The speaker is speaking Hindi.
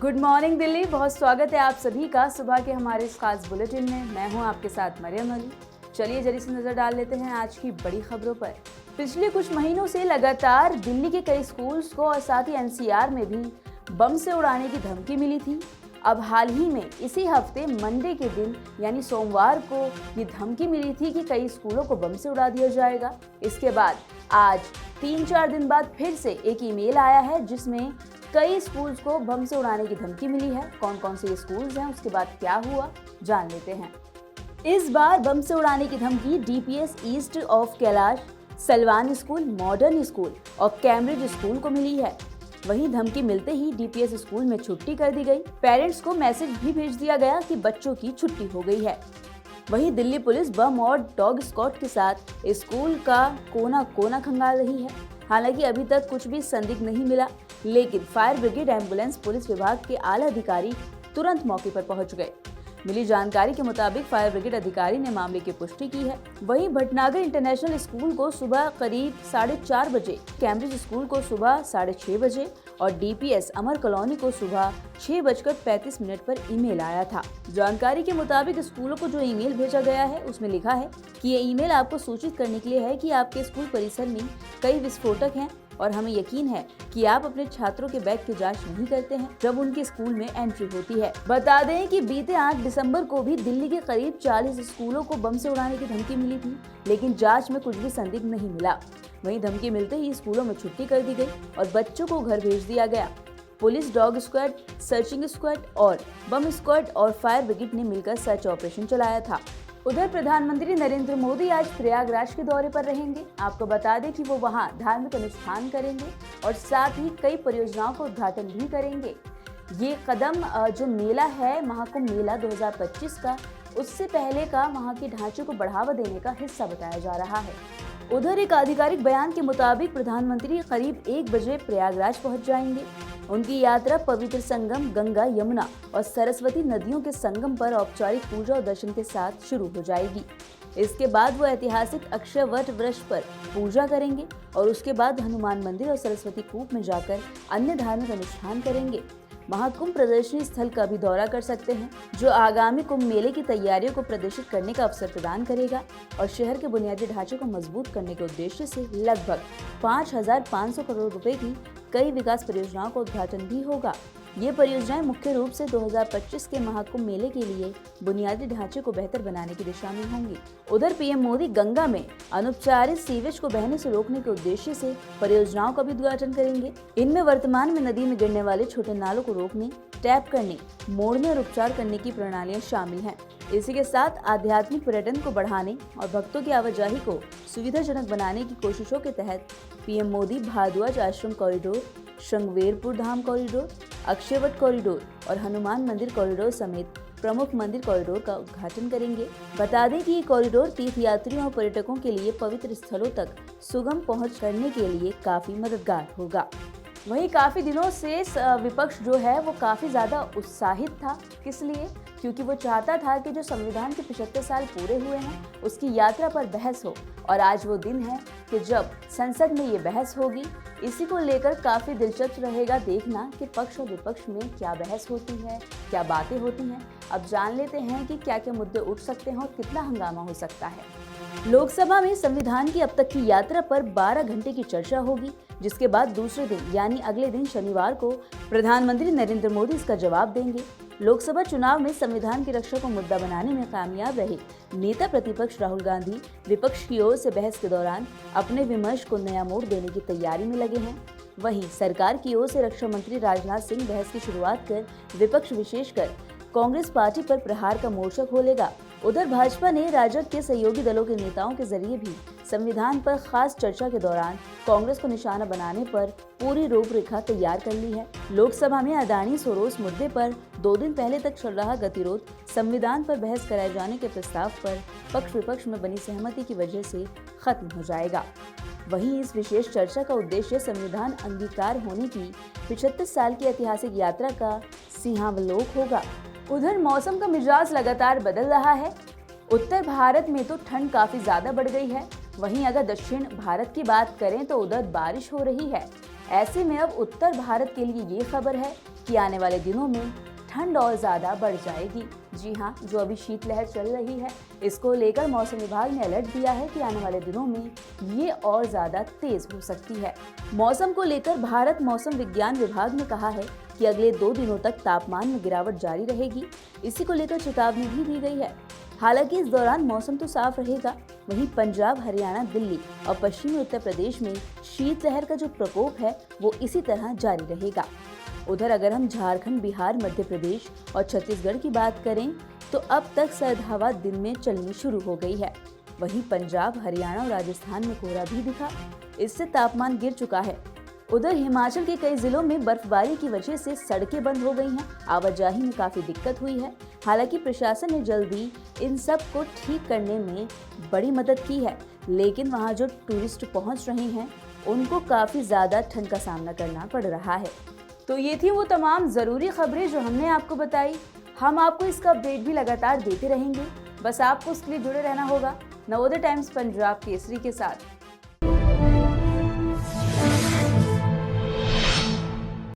Good morning Delhi. बहुत स्वागत है आप सभी का सुबह के हमारे इस खास बुलेटिन में। मैं हूं आपके साथ मरियम अली। चलिए जल्दी से नजर डाल लेते हैं आज की बड़ी खबरों पर। पिछले कुछ महीनों से लगातार दिल्ली के कई स्कूल्स को और साथ ही एनसीआर में भी बम से उड़ाने की धमकी मिली थी। अब हाल ही में इसी हफ्ते मंडे के दिन यानी सोमवार को ये धमकी मिली थी कि कई स्कूलों को बम से उड़ा दिया जाएगा। इसके बाद आज 3-4 दिन बाद फिर से एक ईमेल आया है जिसमें कई स्कूल्स को बम से उड़ाने की धमकी मिली है। कौन कौन से ये स्कूल्स हैं, उसके बाद क्या हुआ, जान लेते हैं। इस बार बम से उड़ाने की धमकी DPS east of Kailash, Salwan school, modern school और कैम्ब्रिज स्कूल को मिली है। वहीं धमकी मिलते ही डीपीएस स्कूल में छुट्टी कर दी गई। पेरेंट्स को मैसेज भी भेज दिया गया कि बच्चों की छुट्टी हो गई है। वहीं दिल्ली पुलिस बम और डॉग स्क्वाड के साथ स्कूल का कोना कोना खंगाल रही है। हालांकि अभी तक कुछ भी संदिग्ध नहीं मिला, लेकिन फायर ब्रिगेड, एम्बुलेंस, पुलिस विभाग के आला अधिकारी तुरंत मौके पर पहुंच गए। मिली जानकारी के मुताबिक फायर ब्रिगेड अधिकारी ने मामले की पुष्टि की है। वहीं भटनागर इंटरनेशनल स्कूल को सुबह करीब 4:30 बजे, कैम्ब्रिज स्कूल को सुबह 6:30 बजे और डीपीएस अमर कॉलोनी को सुबह 6:35 पर ईमेल आया था। जानकारी के मुताबिक स्कूलों को जो ईमेल भेजा गया है उसमें लिखा है कि ये ईमेल आपको सूचित करने के लिए है कि आपके स्कूल परिसर में कई विस्फोटक हैं और हमें यकीन है कि आप अपने छात्रों के बैग की जांच नहीं करते हैं जब उनके स्कूल में एंट्री होती है। बता दें कि बीते 8 दिसंबर को भी दिल्ली के करीब 40 स्कूलों को बम से उड़ाने की धमकी मिली थी, लेकिन जांच में कुछ भी संदिग्ध नहीं मिला। वहीं धमकी मिलते ही स्कूलों में छुट्टी कर दी गई और बच्चों को घर भेज दिया गया। Police, dog squad, searching squad और बम स्क्वाड और फायर ब्रिगेड ने मिलकर सर्च ऑपरेशन चलाया था। उधर प्रधानमंत्री नरेंद्र मोदी आज प्रयागराज के दौरे पर रहेंगे। आपको बता दें कि वो वहां धार्मिक अनुष्ठान करेंगे और साथ ही कई परियोजनाओं का उद्घाटन भी करेंगे। ये कदम जो मेला है, महाकुंभ मेला 2025 का, उससे पहले का वहां के ढांचे को बढ़ावा देने का हिस्सा बताया जा रहा है। उधर एक आधिकारिक बयान के मुताबिक प्रधानमंत्री करीब 1 बजे प्रयागराज पहुंच जाएंगे। उनकी यात्रा पवित्र संगम गंगा, यमुना और सरस्वती नदियों के संगम पर औपचारिक पूजा और दर्शन के साथ शुरू हो जाएगी। इसके बाद वो ऐतिहासिक अक्षय वट वृक्ष पर पूजा करेंगे और उसके बाद हनुमान मंदिर और सरस्वती कूप में जाकर अन्य धार्मिक अनुष्ठान करेंगे। महाकुंभ प्रदर्शनी स्थल का भी दौरा कर सकते हैं, जो आगामी कुंभ मेले की तैयारियों को प्रदर्शित करने का अवसर प्रदान करेगा और शहर के बुनियादी ढांचे को मजबूत करने के उद्देश्य से लगभग 5,500 करोड़ रुपए की कई विकास परियोजनाओं का उद्घाटन भी होगा। ये परियोजनाएं मुख्य रूप से 2025 के महाकुंभ मेले के लिए बुनियादी ढांचे को बेहतर बनाने की दिशा में होंगी। उधर पीएम मोदी गंगा में अनुपचारित सीवेज को बहने से रोकने के उद्देश्य से परियोजनाओं का भी उद्घाटन करेंगे। इनमें वर्तमान में नदी में गिरने वाले छोटे नालों को रोकने, टैप करने, मोड़ने और उपचार करने की प्रणालियां शामिल हैं। इसी के साथ आध्यात्मिक पर्यटन को बढ़ाने और भक्तों की आवाजाही को सुविधाजनक बनाने की कोशिशों के तहत पीएम मोदी भारद्वाज आश्रम कॉरिडोर, श्रृंगवेरपुर धाम कॉरिडोर, अक्षयवट कॉरिडोर और हनुमान मंदिर कॉरिडोर समेत प्रमुख मंदिर कॉरिडोर का उद्घाटन करेंगे। बता दें कि ये कॉरिडोर तीर्थयात्रियों और पर्यटकों के लिए पवित्र स्थलों तक सुगम पहुंच करने के लिए काफी मददगार होगा। वहीं काफी दिनों से विपक्ष जो है वो काफी ज्यादा उत्साहित था। किस लिए? क्योंकि वो चाहता था कि जो संविधान के 75 साल पूरे हुए हैं उसकी यात्रा पर बहस हो, और आज वो दिन है कि जब संसद में ये बहस होगी। इसी को लेकर काफी दिलचस्प रहेगा देखना कि पक्ष और विपक्ष में क्या बहस होती है, क्या बातें होती हैं। अब जान लेते हैं कि क्या क्या मुद्दे उठ सकते हैं और कितना हंगामा हो सकता है। लोकसभा में संविधान की अब तक की यात्रा पर 12 घंटे की चर्चा होगी, जिसके बाद दूसरे दिन यानी अगले दिन शनिवार को प्रधानमंत्री नरेंद्र मोदी इसका जवाब देंगे। लोकसभा चुनाव में संविधान की रक्षा को मुद्दा बनाने में कामयाब रहे नेता प्रतिपक्ष राहुल गांधी विपक्ष की ओर से बहस के दौरान अपने विमर्श को नया मोड़ देने की तैयारी में लगे हैं। वहीं सरकार की ओर से रक्षा मंत्री राजनाथ सिंह बहस की शुरुआत कर विपक्ष विशेषकर कांग्रेस पार्टी पर प्रहार का मोर्चा खोलेगा। उधर भाजपा ने राजग के सहयोगी दलों के नेताओं के जरिए भी संविधान पर खास चर्चा के दौरान कांग्रेस को निशाना बनाने पर पूरी रूपरेखा तैयार कर ली है। लोकसभा में अदानी सोरोस मुद्दे पर 2 दिन पहले तक चल रहा गतिरोध संविधान पर बहस कराए जाने के प्रस्ताव पर पक्ष विपक्ष में बनी सहमति की वजह से खत्म हो जाएगा। वहीं इस विशेष चर्चा का उद्देश्य संविधान अंगीकार होने की 75 साल की ऐतिहासिक यात्रा का सिंहावलोक होगा। उधर मौसम का मिजाज लगातार बदल रहा है। उत्तर भारत में तो ठंड काफी ज्यादा बढ़ गई है। वहीं अगर दक्षिण भारत की बात करें तो उधर बारिश हो रही है। ऐसे में अब उत्तर भारत के लिए ये खबर है कि आने वाले दिनों में ठंड और ज़्यादा बढ़ जाएगी। जी हाँ, जो अभी शीतलहर चल रही है, इसको लेकर मौसम विभाग ने अलर्ट दिया है कि आने वाले दिनों में ये और ज़्यादा तेज हो सकती है। मौसम को लेकर भारत मौसम विज्ञान विभाग ने कहा है कि अगले 2 दिनों तक तापमान में गिरावट जारी रहेगी। इसी को लेकर चेतावनी भी दी गई है। हालांकि इस दौरान मौसम तो साफ रहेगा, वहीं पंजाब, हरियाणा, दिल्ली और पश्चिमी उत्तर प्रदेश में शीतलहर का जो प्रकोप है वो इसी तरह जारी रहेगा। उधर अगर हम झारखंड, बिहार, मध्य प्रदेश और छत्तीसगढ़ की बात करें तो अब तक सर्द हवा दिन में चलनी शुरू हो गई है। वहीं पंजाब, हरियाणा और राजस्थान में कोहरा भी दिखा, इससे तापमान गिर चुका है। उधर हिमाचल के कई जिलों में बर्फबारी की वजह से सड़कें बंद हो गई हैं, आवाजाही में काफी दिक्कत हुई है। हालांकि प्रशासन ने जल्दी इन सब को ठीक करने में बड़ी मदद की है, लेकिन वहां जो टूरिस्ट पहुंच रहे हैं उनको काफी ज्यादा ठंड का सामना करना पड़ रहा है। तो ये थी वो तमाम ज़रूरी खबरें जो हमने आपको बताई। हम आपको इसका अपडेट भी लगातार देते रहेंगे, बस आपको उसके लिए जुड़े रहना होगा नवोदय टाइम्स पंजाब केसरी के साथ।